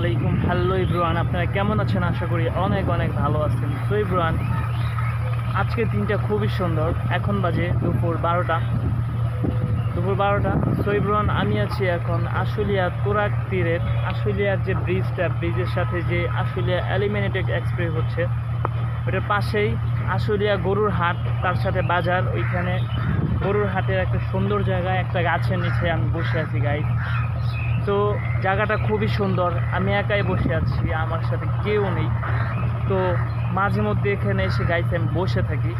আলাইকুম। হ্যালো ইব্রান, আপনারা কেমন আছেন? আশা করি অনেক অনেক ভালো আছেন। তো ইব্রান, আজকের দিনটা খুবই সুন্দর। এখন বাজে দুপুর বারোটা। তো ইব্রান, আমি আছি এখন আশুলিয়া তুরাগ তীরের আশুলিয়ার যে ব্রিজের সাথে যে আশুলিয়া এলিমিনেটেড এক্সপ্রেস হচ্ছে, ওটার পাশেই আশুলিয়া গরুর হাট, তার সাথে বাজার। ওইখানে গরুর হাটের একটা সুন্দর জায়গায় একটা গাছের নিচে আমি বসে আছি গাইস। তো জায়গাটা খুবই সুন্দর। আমি একাই বসে আছি, আমার সাথে কেউ নেই। তো মাঝে মধ্যে এখানে এসে গাইস আমি বসে থাকি।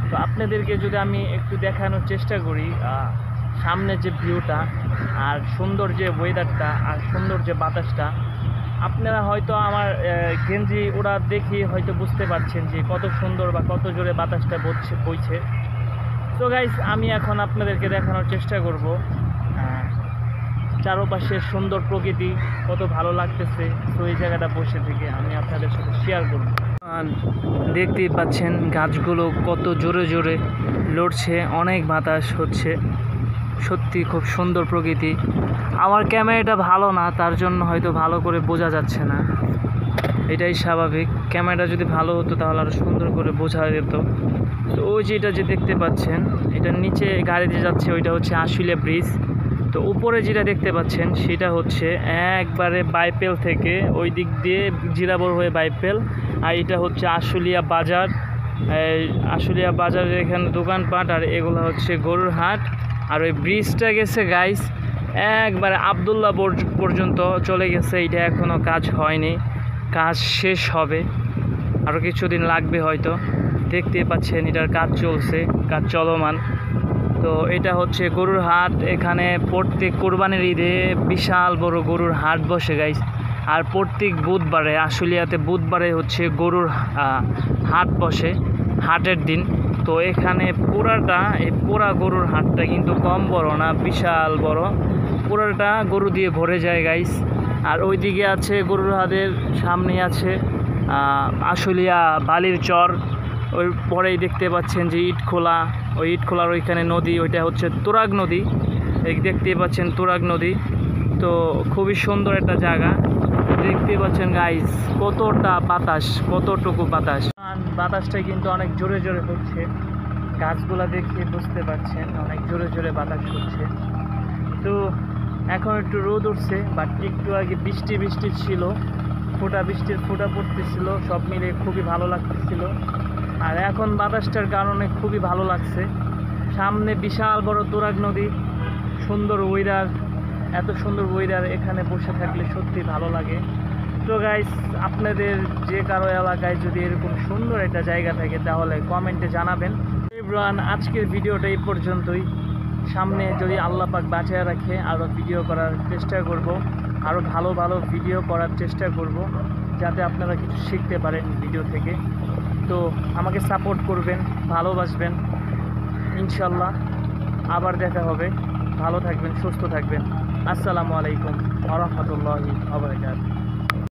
তো আপনাদেরকে যদি আমি একটু দেখানোর চেষ্টা করি সামনে যে ভিউটা, আর সুন্দর যে ওয়েদারটা, আর সুন্দর যে বাতাসটা, আপনারা হয়তো আমার গেঞ্জি ওরা দেখি হয়তো বুঝতে পারছেন যে কত সুন্দর বা কত জোরে বাতাসটা বইছে। তো গাইস, আমি এখন আপনাদেরকে দেখানোর চেষ্টা করব চারপাশের সুন্দর প্রকৃতি কত ভালো লাগতেছে। তো এই জায়গাটা বসে থেকে আমি আপনাদের সাথে শেয়ার করব। দেখতেই পাচ্ছেন গাছগুলো কত জোরে জোরে লড়ছে, অনেক বাতাস হচ্ছে। সত্যি খুব সুন্দর প্রকৃতি। আমার ক্যামেরাটা ভালো না, তার জন্য হয়তো ভালো করে বোঝা যাচ্ছে না, এটাই স্বাভাবিক। ক্যামেরাটা যদি ভালো হতো তাহলে আরও সুন্দর করে বোঝা যেত। তো ওই যে এটা যে দেখতে পাচ্ছেন, এটার নিচে গাড়ি দিয়ে যাচ্ছে, ওইটা হচ্ছে আশুলিয়া ব্রিজ। তো উপরে যেটা দেখতে পাচ্ছেন সেটা হচ্ছে একবারে বাইপেল থেকে ওই দিক দিয়ে জিরাবর হয়ে বাইপেল। আর এটা হচ্ছে আশুলিয়া বাজার। আশুলিয়া বাজারের এখানে দোকানপাট, আর এগুলো হচ্ছে গরুর হাট। আর ওই ব্রিজটা গেছে গাইস একবারে আবদুল্লাহ পর্যন্ত চলে গেছে। এটা এখনও কাজ হয়নি, কাজ শেষ হবে, আরও কিছুদিন লাগবে হয়তো। দেখতে পাচ্ছেন এটার কাজ চলছে, কাজ চলমান। তো এটা হচ্ছে গরুর হাট। এখানে প্রত্যেক কোরবানির ঈদে বিশাল বড় গরুর হাট বসে গাইস। আর প্রত্যেক বুধবারে আশুলিয়াতে বুধবারে হচ্ছে গরুর হাট বসে, হাটের দিন। তো এখানে এই পুরা গরুর হাটটা কিন্তু কম বড় না, বিশাল বড়। পুরাটা গরু দিয়ে ভরে যায় গাইস। আর ওইদিকে আছে গরুর হাটের সামনে আছে আশুলিয়া বালির চর। ওই পরেই দেখতে পাচ্ছেন যে ইটখোলা, ওই ইটখোলার ওইখানে নদী, ওইটা হচ্ছে তুরাগ নদী। এই দেখতে পাচ্ছেন তুরাগ নদী। তো খুবই সুন্দর একটা জায়গা। দেখতে পাচ্ছেন গাইস কতটুকু বাতাসটা কিন্তু অনেক জোরে জোরে হচ্ছে। গাছগুলা দেখে বুঝতে পারছেন অনেক জোরে জোরে বাতাস হচ্ছে। তো এখন একটু রোদ উঠছে, বাট একটু আগে বৃষ্টি ছিল, বৃষ্টির ফোঁটা পড়তেছিল, সব মিলে খুবই ভালো লাগতেছিল। আর এখন বাতাসটার কারণে খুবই ভালো লাগছে। সামনে বিশাল বড় তুরাগ নদী, সুন্দর ওয়েদার, এত সুন্দর ওয়েদার, এখানে বসে থাকলে সত্যি ভালো লাগে। তো গাইস, আপনাদের যে কারো এলাকায় যদি এরকম সুন্দর একটা জায়গা থাকে তাহলে কমেন্টে জানাবেন। ইব্রান, আজকের ভিডিওটা এই পর্যন্তই। সামনে যদি আল্লাহ পাক বাঁচিয়ে রাখে আরও ভিডিও করার চেষ্টা করব, আরও ভালো ভালো ভিডিও করার চেষ্টা করব, যাতে আপনারা কিছু শিখতে পারেন ভিডিও থেকে। তো আমাকে সাপোর্ট করবেন, ভালোবাসবেন। ইনশাল্লাহ আবার দেখা হবে। ভালো থাকবেন, সুস্থ থাকবেন। আসসালামু আলাইকুম ওয়া রাহমাতুল্লাহি ওয়া বারাকাতুহু।